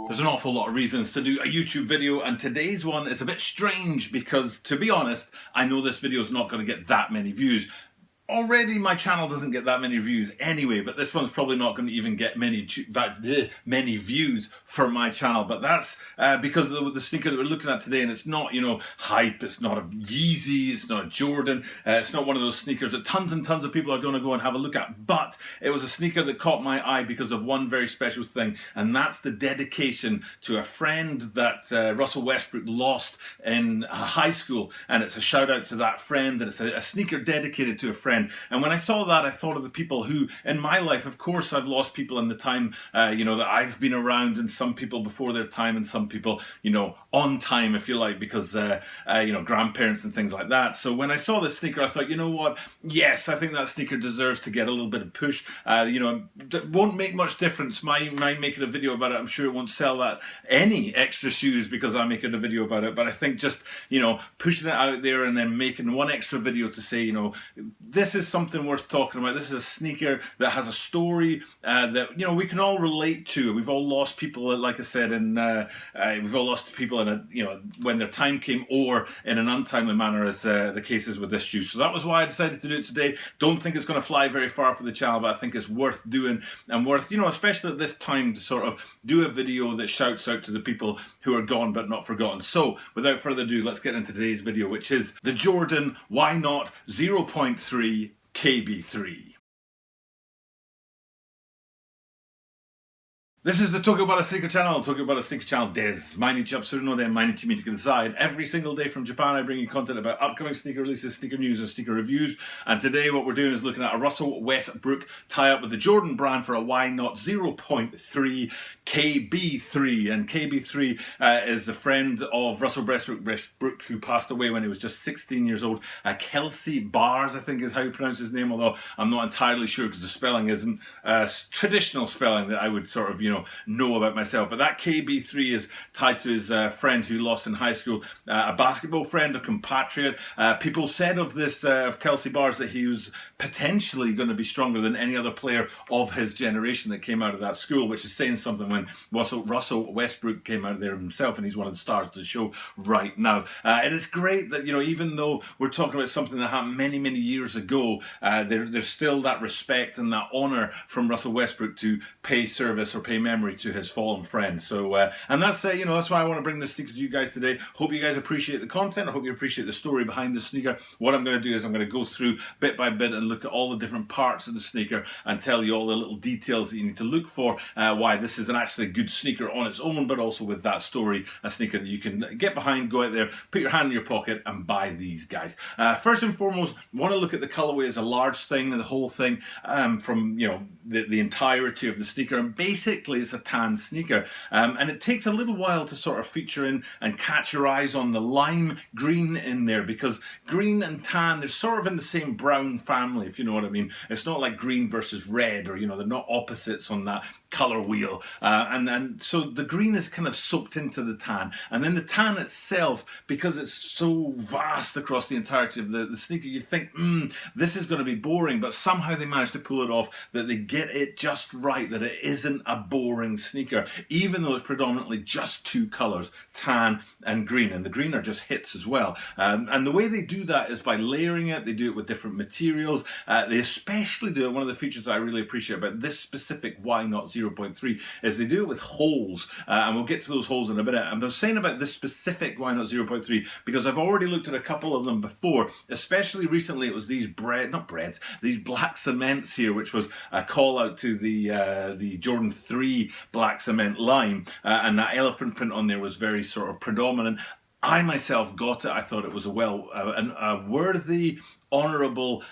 There's an awful lot of reasons to do a YouTube video, and today's one is a bit strange because, to be honest, I know this video is not going to get that many views. Already my channel doesn't get that many views anyway, but this one's probably not going to even get many views for my channel. But that's because of the sneaker that we're looking at today, and it's not, you know, hype, it's not a Yeezy, it's not a Jordan, it's not one of those sneakers that tons and tons of people are going to go and have a look at. But it was a sneaker that caught my eye because of one very special thing, and that's the dedication to a friend that Russell Westbrook lost in high school. And it's a shout out to that friend, and it's a sneaker dedicated to a friend. And when I saw that, I thought of the people who, in my life, of course, I've lost people in the time, you know, that I've been around, and some people before their time, and some people, you know, on time, if you like, because, you know, grandparents and things like that. So when I saw this sneaker, I thought, you know what? Yes, I think that sneaker deserves to get a little bit of push. You know, it won't make much difference. My making a video about it, I'm sure it won't sell that any extra shoes because I'm making a video about it. But I think just, you know, pushing it out there and then making one extra video to say, you know, this is something worth talking about. This is a sneaker that has a story that, you know, we can all relate to. We've all lost people, like I said, and we've all lost people in a, you know, when their time came, or in an untimely manner, as the case is with this shoe. So that was why I decided to do it today. Don't think it's going to fly very far for the channel, but I think it's worth doing, and worth, you know, especially at this time, to sort of do a video that shouts out to the people who are gone but not forgotten. So without further ado, let's get into today's video, which is the Jordan Why Not 0.3 KB3. This is the Talk About a Sneaker channel, Talk About a Sneaker channel des. Mainichi absurdo den mainichi mite kudasai. Every single day from Japan I bring you content about upcoming sneaker releases, sneaker news and sneaker reviews. And today what we're doing is looking at a Russell Westbrook tie-up with the Jordan brand for a Why Not 0.3 KB3. And KB3 is the friend of Russell Westbrook, who passed away when he was just 16 years old. Kelsey Bars, I think is how you pronounce his name, although I'm not entirely sure because the spelling isn't traditional spelling that I would sort of, you know about myself. But that KB3 is tied to his friend who lost in high school, a basketball friend, a compatriot. People said of this, of Kelsey Bars, that he was potentially going to be stronger than any other player of his generation that came out of that school, which is saying something when Russell Westbrook came out of there himself, and he's one of the stars of the show right now. And it's great that, you know, even though we're talking about something that happened many, many years ago, there's still that respect and that honor from Russell Westbrook to pay service or pay memory to his fallen friend. So, and that's you know, that's why I want to bring this sneaker to you guys today. Hope you guys appreciate the content. I hope you appreciate the story behind the sneaker. What I'm going to do is I'm going to go through bit by bit and look at all the different parts of the sneaker and tell you all the little details that you need to look for, why this is actually a good sneaker on its own, but also with that story, a sneaker that you can get behind, go out there, put your hand in your pocket and buy these guys. First and foremost, want to look at the colorway as a large thing, and the whole thing, from, you know, the entirety of the sneaker. And basically it's a tan sneaker, and it takes a little while to sort of feature in and catch your eyes on the lime green in there, because green and tan, they're sort of in the same brown family, if you know what I mean. It's not like green versus red, or, you know, they're not opposites on that color wheel, and so the green is kind of soaked into the tan, and then the tan itself, because it's so vast across the entirety of the sneaker, you'd think, this is going to be boring, but somehow they managed to pull it off, that they get it just right, that it isn't a boring sneaker, even though it's predominantly just two colors, tan and green, and the green are just hits as well. And the way they do that is by layering it. They do it with different materials. They especially do it, one of the features that I really appreciate about this specific Why Not 0.3 is they do it with holes, and we'll get to those holes in a minute. And I was saying about this specific Why Not 0.3 because I've already looked at a couple of them before, especially recently. It was these these black cements here, which was a call out to the Jordan 3 black cement line, and that elephant print on there was very sort of predominant. I myself got it. I thought it was a worthy, honourable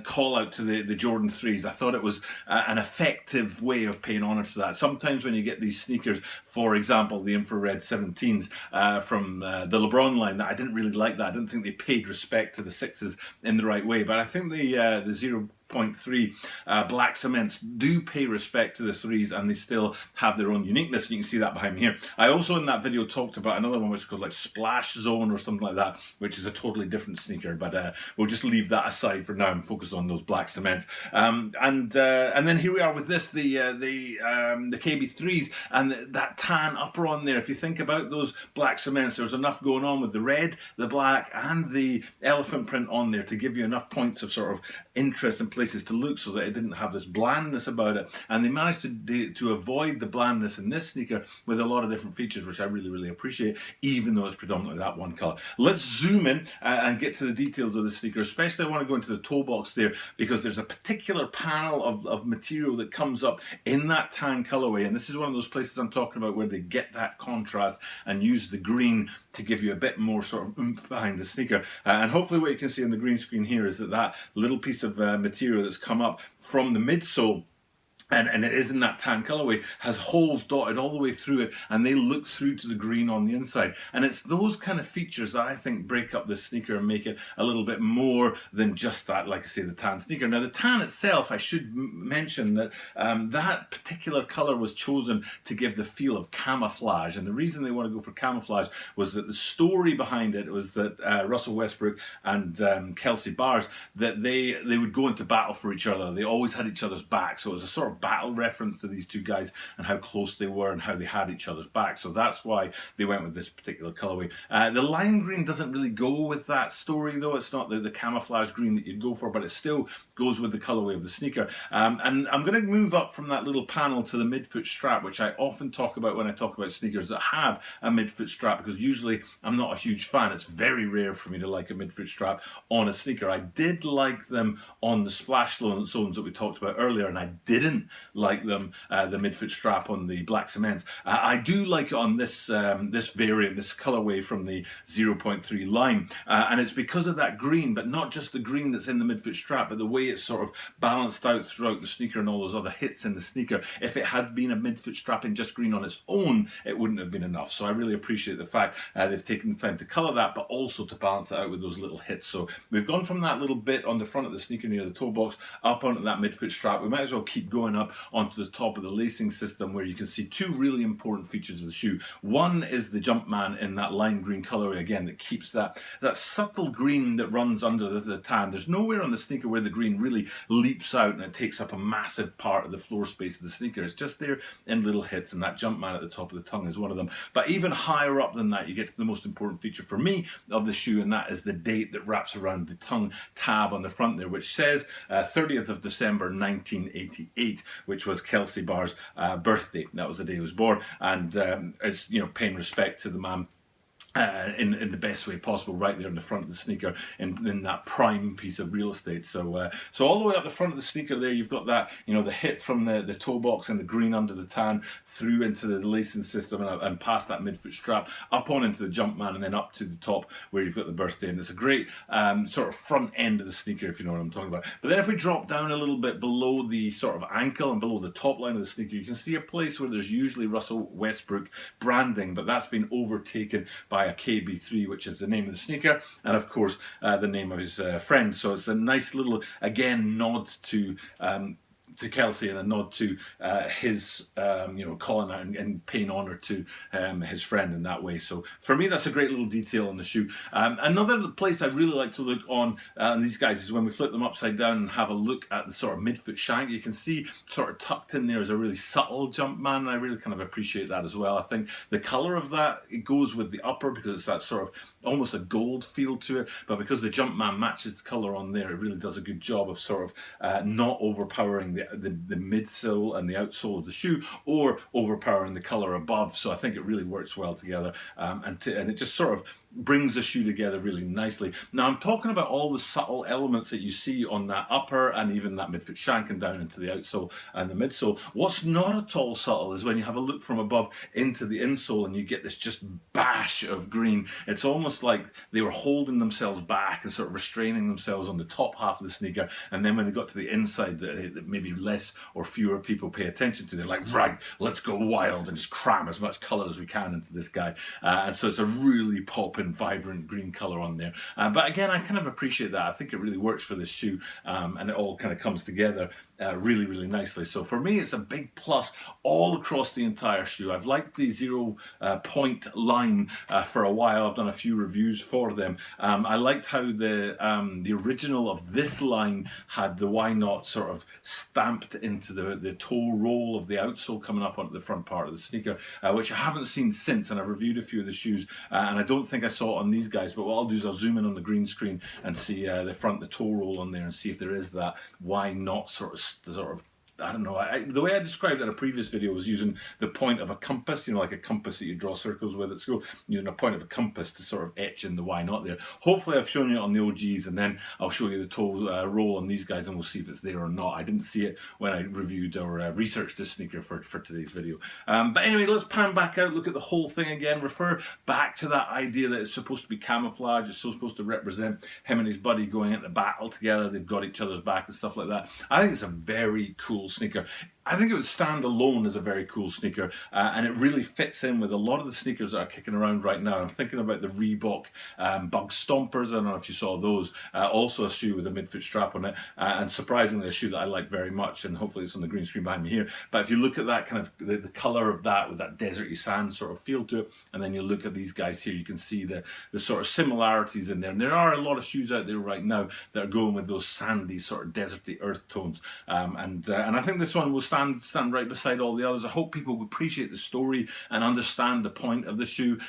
call out to the Jordan 3s. I thought it was an effective way of paying honour to that. Sometimes when you get these sneakers, for example, the infrared 17s from the LeBron line, that I didn't really like that. I didn't think they paid respect to the 6s in the right way. But I think the 0.3 black cements do pay respect to the 3s, and they still have their own uniqueness. And you can see that behind me here. I also in that video talked about another one which is called like Splash Zone or something like that, which is a totally different sneaker, but we'll just leave that aside for now and focus on those black cements. And then here we are with this, the KB3s, and that tan upper on there. If you think about those black cements, there's enough going on with the red, the black, and the elephant print on there to give you enough points of sort of interest and places to look, so that it didn't have this blandness about it. And they managed to avoid the blandness in this sneaker with a lot of different features, which I really, really appreciate, even though it's predominantly that one color. Let's zoom in and get to the details of the sneaker. Especially I want to go into the toe box there, because there's a particular panel of material that comes up in that tan colorway, and this is one of those places I'm talking about where they get that contrast and use the green to give you a bit more sort of oomph behind the sneaker. And hopefully what you can see on the green screen here is that little piece of material that's come up from the midsole, and it is in that tan colorway, has holes dotted all the way through it, and they look through to the green on the inside. And it's those kind of features that I think break up this sneaker and make it a little bit more than just that, like I say, the tan sneaker. Now the tan itself, I should mention that that particular color was chosen to give the feel of camouflage, and the reason they want to go for camouflage was that the story behind it was that Russell Westbrook and Kelsey Bars, that they would go into battle for each other. They always had each other's back, so it was a sort of battle reference to these two guys and how close they were and how they had each other's back. So that's why they went with this particular colorway. The lime green doesn't really go with that story though. It's not the camouflage green that you'd go for, but it still goes with the colorway of the sneaker. And I'm going to move up from that little panel to the midfoot strap, which I often talk about when I talk about sneakers that have a midfoot strap, because usually I'm not a huge fan. It's very rare for me to like a midfoot strap on a sneaker. I did like them on the splash zones that we talked about earlier, and I didn't like them, the midfoot strap on the black cements. I do like it on this this variant, this colorway from the 0.3 line, and it's because of that green, but not just the green that's in the midfoot strap, but the way it's sort of balanced out throughout the sneaker and all those other hits in the sneaker. If it had been a midfoot strap in just green on its own, it wouldn't have been enough. So I really appreciate the fact they've taken the time to color that, but also to balance it out with those little hits. So we've gone from that little bit on the front of the sneaker near the toe box up onto that midfoot strap. We might as well keep going up onto the top of the lacing system, where you can see two really important features of the shoe. One is the Jumpman in that lime green colorway, again, that keeps that subtle green that runs under the tan. There's nowhere on the sneaker where the green really leaps out and it takes up a massive part of the floor space of the sneaker. It's just there in little hits, and that Jumpman at the top of the tongue is one of them. But even higher up than that, you get to the most important feature for me of the shoe, and that is the date that wraps around the tongue tab on the front there, which says 30th of December 1988, which was Kelsey Bar's birthday. That was the day he was born, and it's, you know, paying respect to the man in the best way possible, right there in the front of the sneaker, in that prime piece of real estate. So all the way up the front of the sneaker there, you've got that, you know, the hit from the toe box and the green under the tan through into the lacing system and past that midfoot strap, up on into the Jumpman, and then up to the top where you've got the birthday. And it's a great sort of front end of the sneaker, if you know what I'm talking about. But then if we drop down a little bit below the sort of ankle and below the top line of the sneaker, you can see a place where there's usually Russell Westbrook branding, but that's been overtaken by a KB3, which is the name of the sneaker, and of course the name of his friend. So it's a nice little, again, nod to Kelsey, and a nod to his, you know, calling out and paying honour to his friend in that way. So for me, that's a great little detail on the shoe. Another place I really like to look on these guys is when we flip them upside down and have a look at the sort of midfoot shank. You can see sort of tucked in there is a really subtle Jumpman, and I really kind of appreciate that as well. I think the colour of that, it goes with the upper because it's that sort of almost a gold feel to it, but because the Jumpman matches the colour on there, it really does a good job of sort of not overpowering the midsole and the outsole of the shoe, or overpowering the colour above. So I think it really works well together, and it just sort of brings the shoe together really nicely. Now I'm talking about all the subtle elements that you see on that upper and even that midfoot shank and down into the outsole and the midsole. What's not at all subtle is when you have a look from above into the insole and you get this just bash of green. It's almost like they were holding themselves back and sort of restraining themselves on the top half of the sneaker, and then when they got to the inside, they maybe less or fewer people pay attention to. They're like, right, let's go wild and just cram as much colour as we can into this guy. And so it's a really popping, vibrant green colour on there. But again, I kind of appreciate that. I think it really works for this shoe, and it all kind of comes together really, really nicely. So for me, it's a big plus all across the entire shoe. I've liked the 0 point line for a while. I've done a few reviews for them. I liked how the original of this line had the why not sort of stamped into the toe roll of the outsole coming up onto the front part of the sneaker, which I haven't seen since, and I've reviewed a few of the shoes, and I don't think I saw it on these guys, but what I'll do is I'll zoom in on the green screen and see the toe roll on there and see if there is that why not sort of I don't know, the way I described it in a previous video was using the point of a compass, you know, like a compass that you draw circles with at school, using a point of a compass to sort of etch in the why not there. Hopefully I've shown you it on the OGs, and then I'll show you the toe roll on these guys, and we'll see if it's there or not. I didn't see it when I reviewed or researched this sneaker for today's video. But anyway, let's pan back out, look at the whole thing again, refer back to that idea that it's supposed to be camouflage, it's supposed to represent him and his buddy going into battle together, they've got each other's back and stuff like that. I think it's a very cool sneaker. I think it would stand alone as a very cool sneaker, and it really fits in with a lot of the sneakers that are kicking around right now. I'm thinking about the Reebok Bug Stompers. I don't know if you saw those. Also a shoe with a midfoot strap on it, and surprisingly a shoe that I like very much, and hopefully it's on the green screen behind me here. But if you look at that kind of the colour of that with that deserty sand sort of feel to it, and then you look at these guys here, you can see the sort of similarities in there. And there are a lot of shoes out there right now that are going with those sandy sort of deserty earth tones, and I think this one will stand right beside all the others. I hope people appreciate the story and understand the point of the shoe,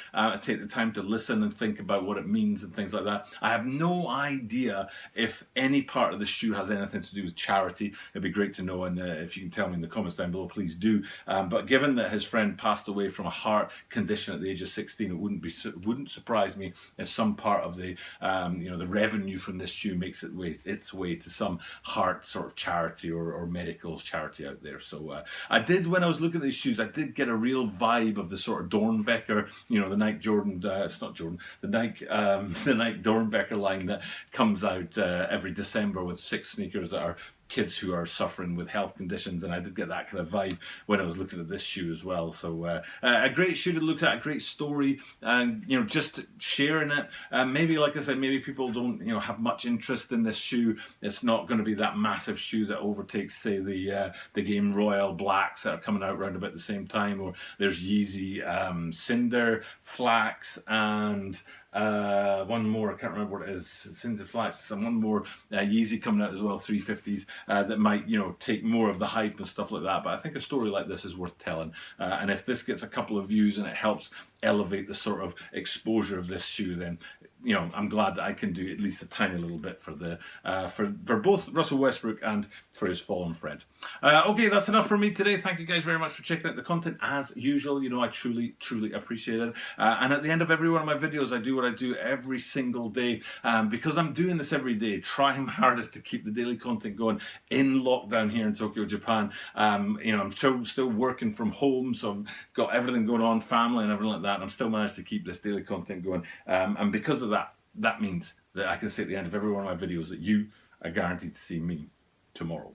take the time to listen and think about what it means and things like that. I have no idea if any part of the shoe has anything to do with charity. It'd be great to know, and if you can tell me in the comments down below, please do. But given that his friend passed away from a heart condition at the age of 16, it wouldn't surprise me if some part of the the revenue from this shoe makes its way to some heart sort of charity or medical charity out there. So I did, when I was looking at these shoes, I did get a real vibe of the sort of Dornbecker, you know, the Nike Jordan, it's not Jordan, the Nike Dornbecker line that comes out every December with 6 sneakers that are kids who are suffering with health conditions, and I did get that kind of vibe when I was looking at this shoe as well. So a great shoe to look at, a great story, and you know, just sharing it. Maybe, like I said, maybe people don't have much interest in this shoe. It's not going to be that massive shoe that overtakes, say, the Game Royal Blacks that are coming out around about the same time, or there's Yeezy Cinder Flax, and one more, I can't remember what it is, Cinder Flax, and one more Yeezy coming out as well, 350s, that might take more of the hype and stuff like that. But I think a story like this is worth telling, and if this gets a couple of views and it helps elevate the sort of exposure of this shoe, then I'm glad that I can do at least a tiny little bit for the for both Russell Westbrook and for his fallen friend. Okay, that's enough for me today. Thank you guys very much for checking out the content as usual. I truly appreciate it. And at the end of every one of my videos, I do what I do every single day, because I'm doing this every day, trying my hardest to keep the daily content going in lockdown here in Tokyo, Japan. I'm still working from home, so I've got everything going on, family and everything like that, and I'm still managed to keep this daily content going. And because of that means that I can say at the end of every one of my videos that you are guaranteed to see me tomorrow.